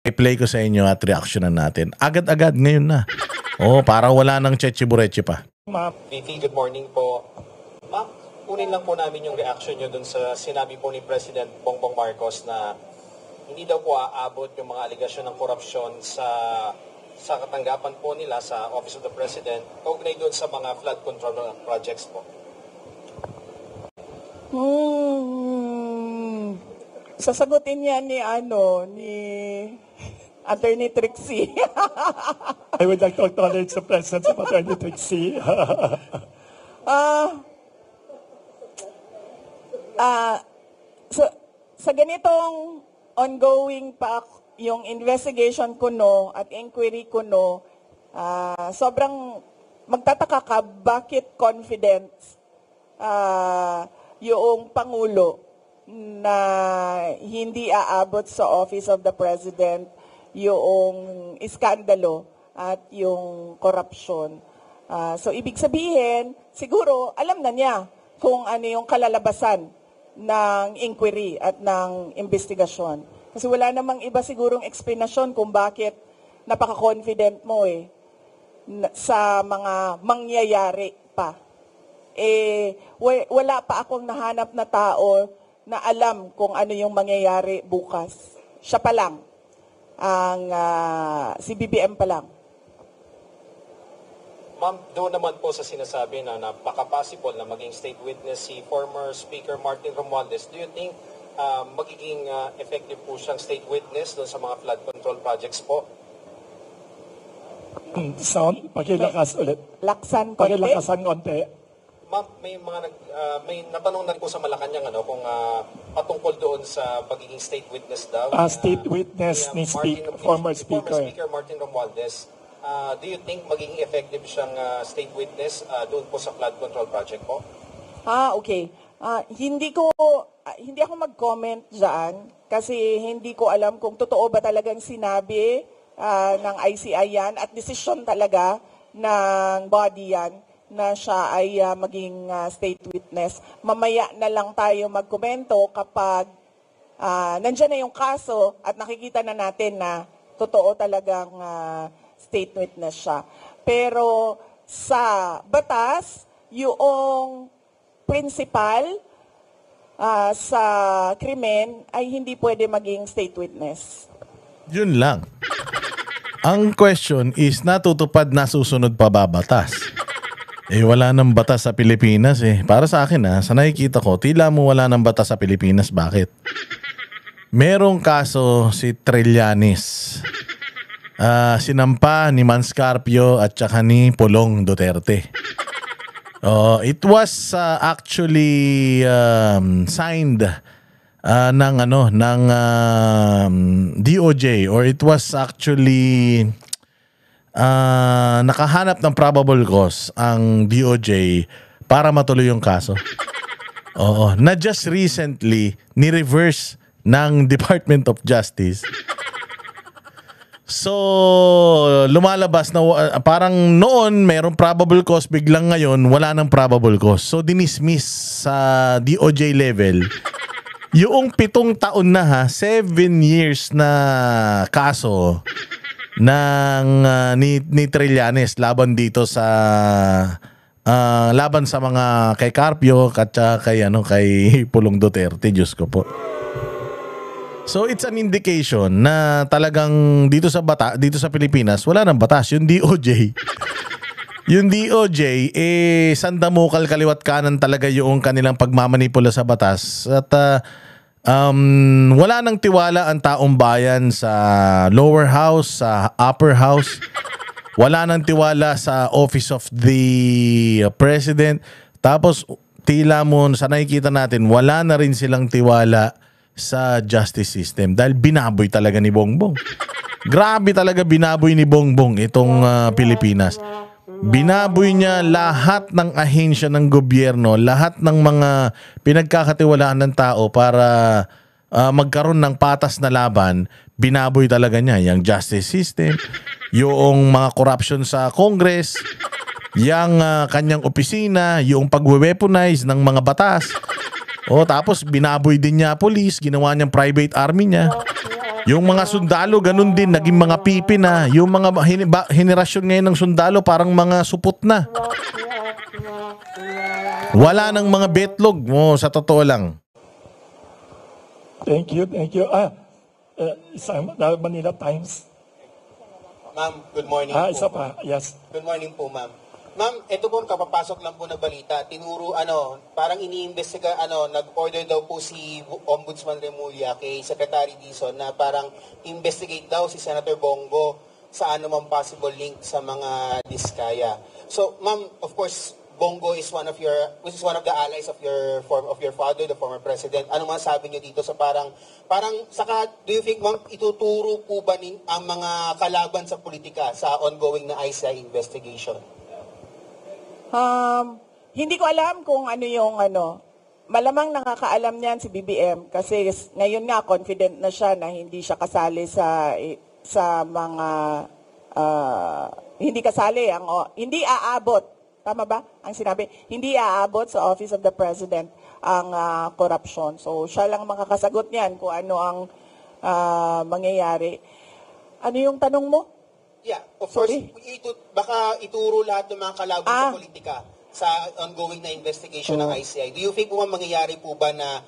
I-play ko sa inyo at reactionan natin. Agad-agad ngayon na. Para wala nang cheche-bureche pa. Ma'am, VP, good morning po. Ma'am, kunin lang po namin yung reaction nyo dun sa sinabi po ni President Bongbong Marcos na hindi daw po aabot yung mga aligasyon ng korupsyon sa katanggapan po nila sa Office of the President kaugnay dun sa mga flood control projects po. Sasagutin yan ni Attorney Trixie. I would like to acknowledge the presence of Attorney Trixie. Sa ganitong ongoing pa yung investigation ko at inquiry ko sobrang magtataka ka bakit confident yung Pangulo na hindi aabot sa Office of the President yung iskandalo at yung corruption. So ibig sabihin, siguro alam na niya kung ano yung kalalabasan ng inquiry at ng investigasyon. Kasi wala namang iba sigurong explanation kung bakit napaka-confident mo sa mga mangyayari pa. Wala pa akong nahanap na tao na alam kung ano yung mangyayari bukas. Siya pa lang. Si BBM pa lang. Ma'am, doon naman po sa sinasabi na napaka-possible na maging state witness si former Speaker Martin Romualdez, do you think magiging effective po siyang state witness doon sa mga flood control projects po? Sound, pakilakas ulit. Laksan konti. Pakilakasan konti. Ma'am, may natanong na rin po sa Malacanang kung patungkol doon sa pagiging state witness daw. State witness ni former Speaker. Former Speaker Martin Romualdez. Do you think magiging effective siyang state witness doon po sa flood control project po? Okay. Hindi ako mag-comment dyan kasi hindi ko alam kung totoo ba talagang sinabi ng ICI yan at desisyon talaga ng body yan na siya ay maging state witness. Mamaya na lang tayo magkomento kapag nandyan na yung kaso at nakikita na natin na totoo talagang state witness siya. Pero sa batas, yung principal sa krimen ay hindi pwede maging state witness. Yun lang. Ang question is, natutupad na susunod pa ba batas? Wala nang batas sa Pilipinas Para sa akin sa nakikita ko, tila mo wala nang batas sa Pilipinas. Bakit? Merong kaso si Trillanes. Sinampa ni Manscarpio at saka ni Pulong Duterte. It was actually signed ng DOJ, or it was actually nakahanap ng probable cause ang DOJ para matuloy yung kaso. Na just recently ni-reverse ng Department of Justice. So, lumalabas na parang noon merong probable cause, biglang ngayon wala nang probable cause. So, dinismiss sa DOJ level yung 7 taon na 7 years na kaso ng ni Trillanes laban dito sa laban sa mga kay Carpio at kay Pulong Duterte. Diyos ko po. So it's an indication na talagang dito sa Pilipinas wala nang batas. Yung DOJ yung DOJ sandamukal kaliwat kanan talaga yung kanilang pagmamanipula sa batas at wala nang tiwala ang taong bayan sa lower house, sa upper house. Wala nang tiwala sa Office of the President. Tapos tila mo sa nakikita natin, wala na rin silang tiwala sa justice system dahil binaboy talaga ni Bongbong. Grabe talaga binaboy ni Bongbong itong Pilipinas. Binaboy niya lahat ng ahensya ng gobyerno, lahat ng mga pinagkakatiwalaan ng tao para magkaroon ng patas na laban. Binaboy talaga niya yung justice system, yung mga corruption sa Congress, yung kanyang opisina, yung pag-weaponize ng mga batas. Tapos binaboy din niya police, ginawa niyang private army niya. Yung mga sundalo, ganun din, naging mga pipi na. Yung mga henerasyon ngayon ng sundalo, parang mga supot na. Wala nang mga betlog mo, sa totoo lang. Thank you, thank you. Isang Manila Times. Ma'am, good morning po. Isa pa, yes. Good morning po, ma'am. Ma'am, ito po, kapapasok lang po na balita. Tinuro, parang iniimbestiga, nag-order daw po si Ombudsman Remulla kay Secretary Dizon na parang investigate daw si Senator Bongo sa anumang possible link sa mga diskaya. So, ma'am, of course, Bongo is one of the allies of your father, the former president. Ano masasabi niyo dito sa parang saka do you think, ma'am, ituturo po ba ang mga kalaban sa politika sa ongoing na ICI investigation? Hindi ko alam kung ano yung malamang nakakaalam niyan si BBM kasi ngayon nga confident na siya na hindi siya kasali sa mga hindi aabot. Tama ba ang sinabi? Hindi aabot sa Office of the President ang corruption. So, siya lang makakasagot niyan kung ano ang mangyayari. Ano yung tanong mo? Yeah, of course, baka ituro lahat ng mga kalaban sa politika sa ongoing na investigation ng ICI. Do you think po mangyayari po ba na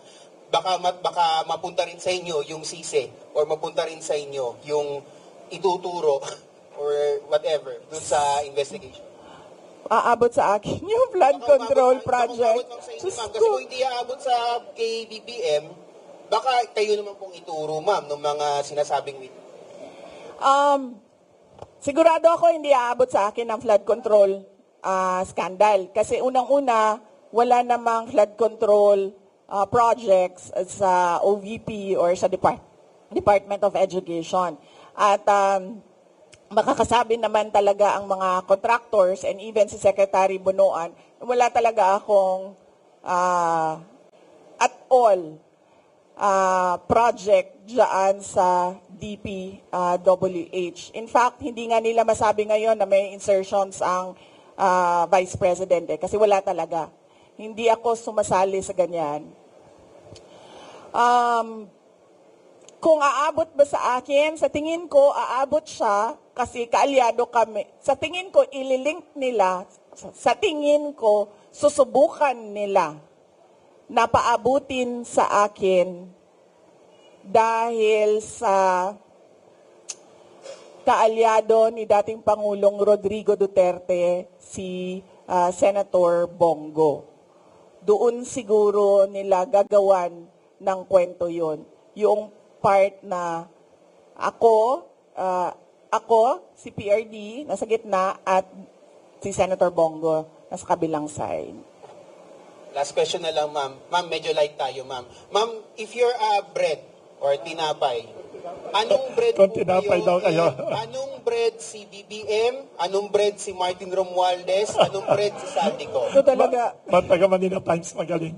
baka mapunta rin sa inyo yung sise or mapunta rin sa inyo yung ituturo or whatever dun sa investigation? Aabot sa akin yung flood control project. Kasi kung hindi aabot sa kay BBM, baka kayo naman pong ituro, ma'am, ng mga sinasabing witness. Sigurado ako hindi aabot sa akin ang flood control scandal. Kasi unang-una, wala namang flood control projects sa OVP or sa Department of Education. At makakasabi naman talaga ang mga contractors and even si Secretary Bunuan, wala talaga akong at all project dyan sa DPWH. In fact, hindi nga nila masabi ngayon na may insertions ang Vice President kasi wala talaga. Hindi ako sumasali sa ganyan. Kung aabot ba sa akin, sa tingin ko aabot siya kasi kaalyado kami. Sa tingin ko ililink nila, sa tingin ko susubukan nila na paabutin sa akin dahil sa kaalyado ni dating Pangulong Rodrigo Duterte, si Senator Bongo. Doon siguro nila gagawan ng kwento yon. Yung part na ako, si PRD, nasa gitna, at si Senator Bongo, nasa kabilang side. Last question na lang, ma'am. Ma'am, medyo light tayo, ma'am. Ma'am, if you're bread or tinapay, anong bread po kayo? Anong bread si BBM? Anong bread si Martin Romualdez? Anong bread si Saldico? Ito talaga. Taga Manila Times magaling.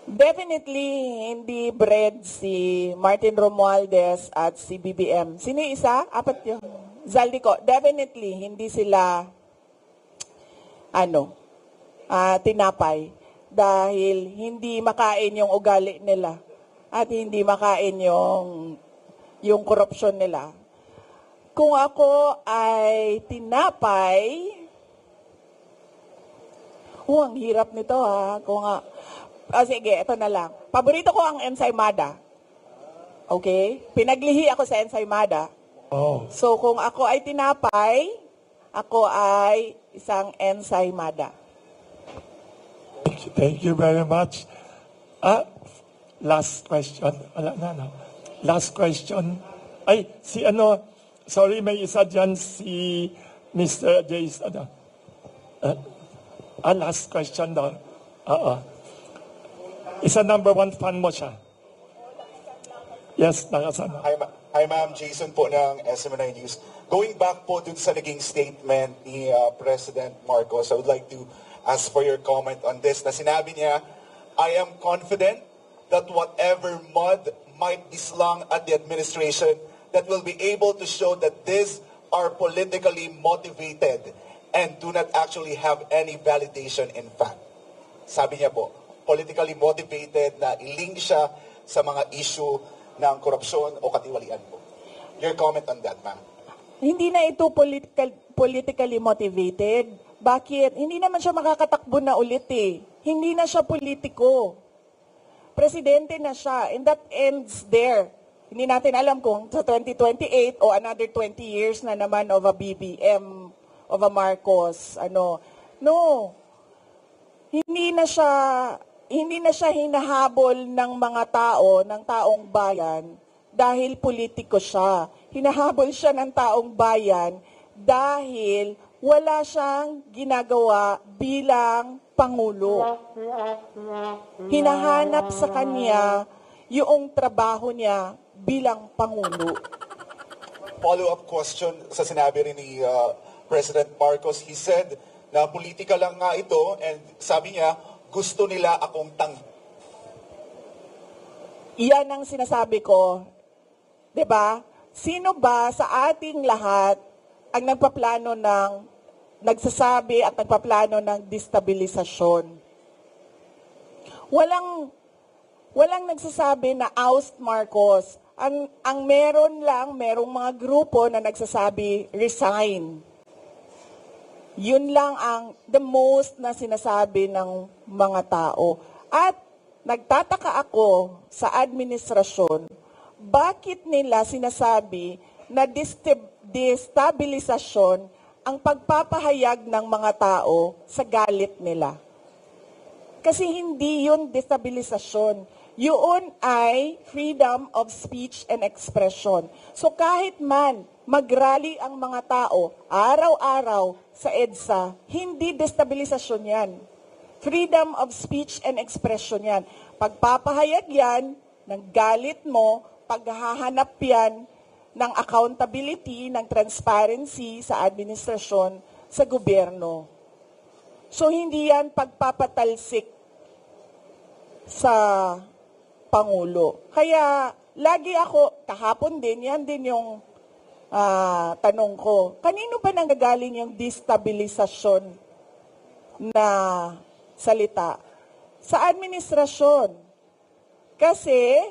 Definitely hindi bread si Martin Romualdez at si BBM. Sino yung isa? Apat yun. Zaldico. Definitely hindi sila tinapay dahil hindi makain yung ugali nila at hindi makain yung korupsyon nila. Kung ako ay tinapay, ang hirap nito sige, ito na lang. Paborito ko ang ensaymada. Okay? Pinaglihi ako sa ensaymada. Oh. So kung ako ay tinapay, ako ay isang ensaymada. Thank you very much. Last question. Wala na, no? Last question. Sorry, may isa dyan si Mr. Jace. Last question daw. Isa number 1 fan mo siya. Yes, nakasana. Hi ma'am, Jason po ng SMNI News. Going back po dun sa naging statement ni President Marcos, I would like to ask for your comment on this. Na sinabi niya, I am confident that whatever mud might be slung at the administration, that will be able to show that these are politically motivated and do not actually have any validation in fact. sabi niya po, politically motivated na i-link siya sa mga issue ng korupsyon o katiwalian po. Your comment on that, ma'am? Hindi na ito politically motivated. Bakit? Hindi naman siya makakatakbo na ulit eh. Hindi na siya politiko. Presidente na siya, and that ends there. Hindi natin alam kung sa 2028 o another 20 years na naman of a BBM, of a Marcos, No. Hindi na siya hinahabol ng mga tao, ng taong bayan dahil politiko siya. Hinahabol siya ng taong bayan dahil wala siyang ginagawa bilang Pangulo. Hinahanap sa kanya yung trabaho niya bilang Pangulo. Follow-up question sa sinabi rin ni President Marcos. He said na politika lang nga ito and sabi niya, gusto nila akong Iyan ang sinasabi ko. 'Di ba? Sino ba sa ating lahat ang nagsasabi at nagpaplano ng destabilisasyon? Walang nagsasabi na oust Marcos. Ang merong mga grupo na nagsasabi resign. Yun lang ang the most na sinasabi ng mga tao. At nagtataka ako sa administrasyon, bakit nila sinasabi na destabilisasyon ang pagpapahayag ng mga tao sa galit nila? Kasi hindi yun destabilisasyon. Yun ay freedom of speech and expression. So kahit man mag-rally ang mga tao araw-araw sa EDSA, hindi destabilisasyon yan. Freedom of speech and expression yan. Pagpapahayag yan ng galit mo, paghahanap yan ng accountability, ng transparency sa administrasyon, sa gobyerno. So hindi yan pagpapatalsik sa Pangulo. Kaya lagi ako, kahapon din, yan din yung tanong ko. Kanino ba nanggagaling yung destabilisasyon na salita? Sa administrasyon. Kasi,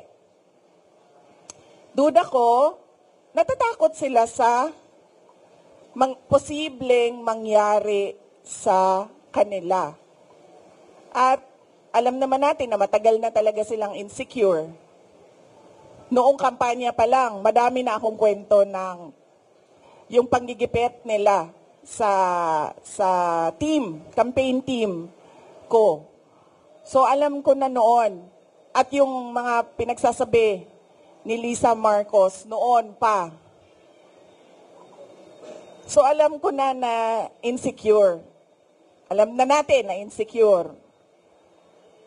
duda ko, natatakot sila sa posibleng mangyari sa kanila. At alam naman natin na matagal na talaga silang insecure. Noong kampanya pa lang, madami na akong kwento ng yung panggigipit nila sa campaign team ko. So alam ko na noon, at yung mga pinagsasabi ni Lisa Marcos noon pa. So alam ko na insecure. Alam na natin na insecure.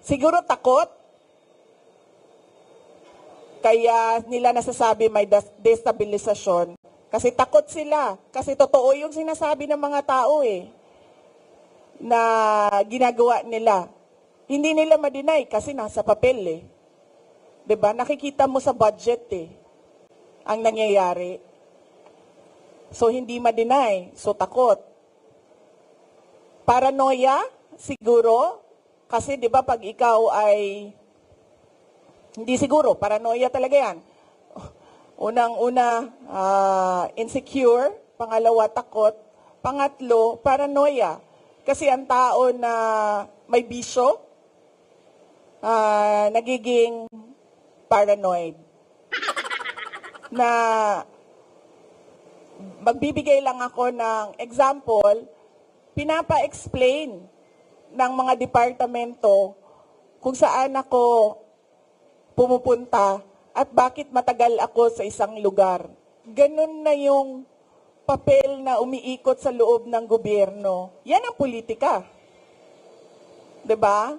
Siguro takot. Kaya nila nasasabi may destabilisasyon. Kasi takot sila. Kasi totoo yung sinasabi ng mga tao na ginagawa nila. Hindi nila ma-deny kasi nasa papel 'Di ba? Nakikita mo sa budget ang nangyayari. So hindi ma-deny. So takot. Paranoia siguro. Kasi 'di ba pag ikaw ay hindi siguro, paranoia talaga yan. Unang-una, insecure. Pangalawa, takot. Pangatlo, paranoia. Kasi ang tao na may bisyo, nagiging paranoid. Na magbibigay lang ako ng example, pinapa-explain ng mga departamento kung saan ako pumupunta at bakit matagal ako sa isang lugar. Ganun na yung papel na umiikot sa loob ng gobyerno. Yan ang politika. 'Di ba?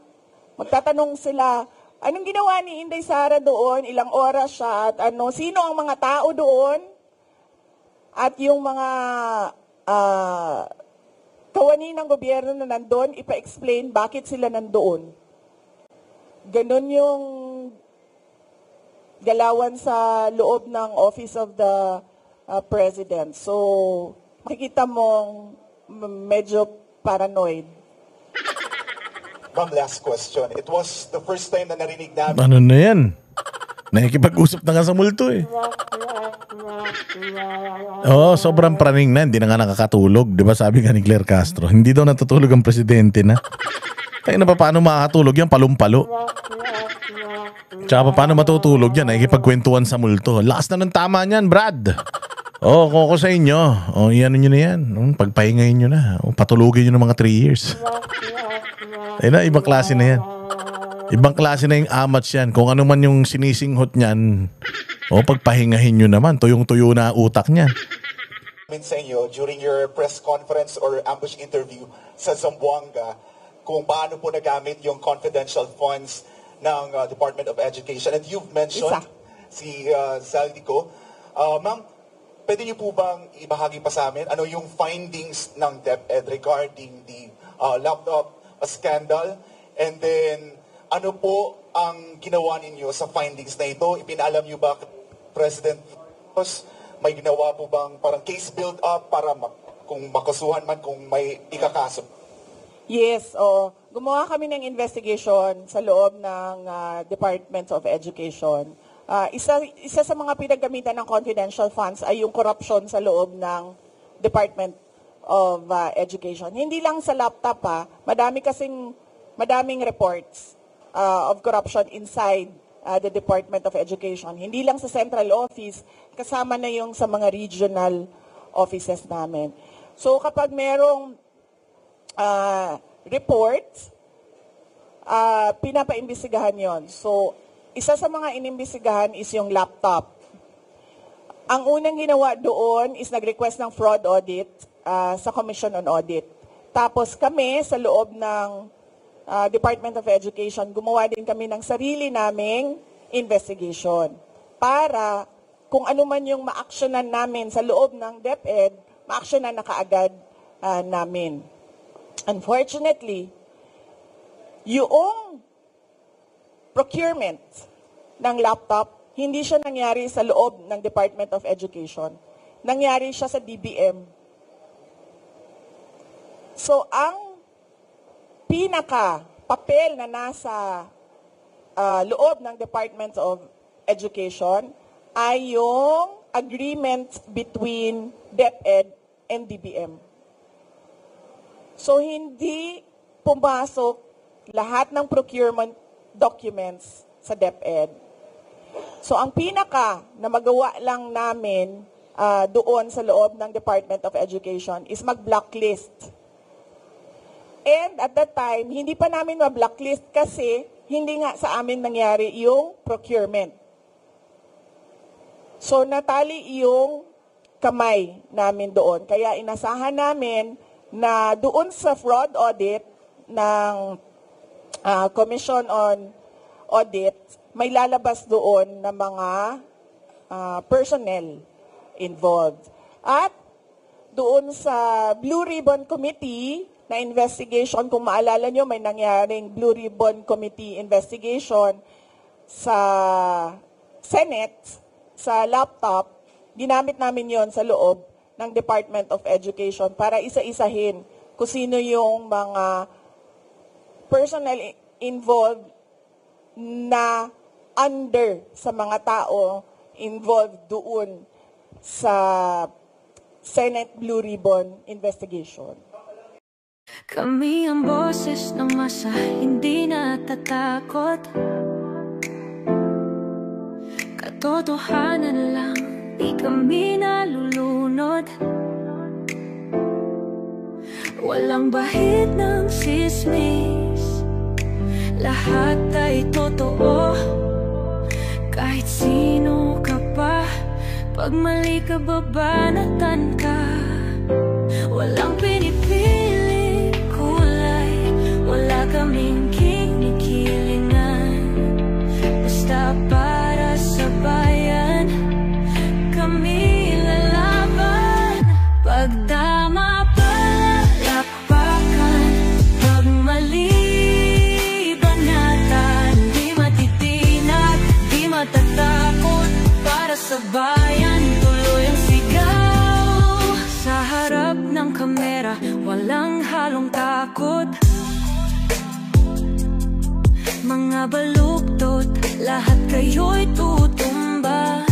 Magtatanong sila, anong ginawa ni Inday Sara doon? Ilang oras siya? At sino ang mga tao doon? At yung mga kawani ng gobyerno na nandoon, ipa-explain bakit sila nandoon. Ganun yung galawan sa loob ng Office of the President. So, makikita mong medyo paranoid. Ma'am, last question. It was the first time na narinig namin Ano na yan? Nakikipag-usap na nga sa multo eh. Oo, sobrang praning na. Hindi na nga nakakatulog. Di ba sabi nga ni Claire Castro, hindi daw natutulog ang presidente na. Tayo na pa, paano makakatulog yan? Palumpalo. Tsaka pa, paano matutulog yan? Nakikipagkwentuhan sa multo. Lakas na ng tama niyan, Brad. Koko sa inyo. Iyan nyo na yan. Pagpahingayin nyo na. Patulugin nyo ng mga 3 years. Ayun na, ibang klase na yan. Ibang klase na yung amats yan. Kung ano man yung sinisinghot niyan, pagpahingahin nyo naman. Tuyong-tuyo na utak niyan. sa inyo during your press conference or ambush interview sa Zamboanga kung paano po nagamit yung confidential funds ng Department of Education. And you've mentioned si Zaldico. Ma'am, pwede niyo po bang ibahagi pa sa amin ano yung findings ng DepEd regarding the laptop scandal? And then, ano po ang ginawa ninyo sa findings na ito? Ipinaalam niyo ba President Marcos? May ginawa po bang parang case build-up para kung makasuhan man kung may ikakaso? Yes, gumawa kami ng investigation sa loob ng Department of Education. Isa sa mga pinagamitan ng confidential funds ay yung corruption sa loob ng Department of Education. Hindi lang sa laptop madaming reports of corruption inside the Department of Education. Hindi lang sa central office, kasama na yung sa mga regional offices namin. So kapag merong reports, pinapaimbestigahan yon. So, isa sa mga inimbestigahan is yung laptop. Ang unang ginawa doon is nag-request ng fraud audit sa Commission on Audit. Tapos kami, sa loob ng Department of Education, gumawa din kami ng sarili naming investigation para kung ano man yung ma-actionan namin sa loob ng DepEd, ma-actionan na kaagad namin. Unfortunately, yung procurement ng laptop, hindi siya nangyari sa loob ng Department of Education. Nangyari siya sa DBM. So, ang pinaka-papel na nasa loob ng Department of Education ay yung agreement between DepEd and DBM. So, hindi pumasok lahat ng procurement documents sa DepEd. So, ang pinaka na magawa lang namin doon sa loob ng Department of Education is mag-blacklist. And at that time, hindi pa namin ma-blacklist kasi hindi nga sa amin nangyari yung procurement. So, natali yung kamay namin doon. Kaya inasahan namin na doon sa fraud audit ng Commission on Audit, may lalabas doon na mga personnel involved. At doon sa Blue Ribbon Committee na investigation, kung maalala nyo, may nangyaring Blue Ribbon Committee investigation sa Senate, sa laptop, ginamit namin yon sa loob ng Department of Education para isa-isahin kung sino yung mga personnel involved na under sa mga tao involved doon sa Senate Blue Ribbon investigation. Kami ang boses ng masa, hindi natatakot. Katotohanan lang, di kami nalulunod. Walang bahid ng sismis, lahat ay totoo. Kahit sino ka pa, pag mali ka babanatan ka. Walang pinipili kulay, wala kaming kinikilingan. Basta para sa bayan, kami lalaban. Pagtama palapakan, pag mali banatan, di matitinag, di matatakot. Para sa bayan, tuloy ang sigaw. Sa harap ng kamera, walang halong takot. mga baluktot, lahat kayo'y tutumba.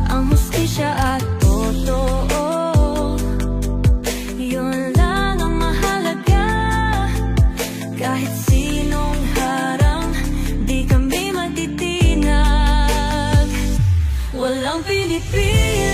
Ang hustisya at totoo, yun lang ang mahalaga. Kahit sinong harang, di kami matitinag. Walang Pilipino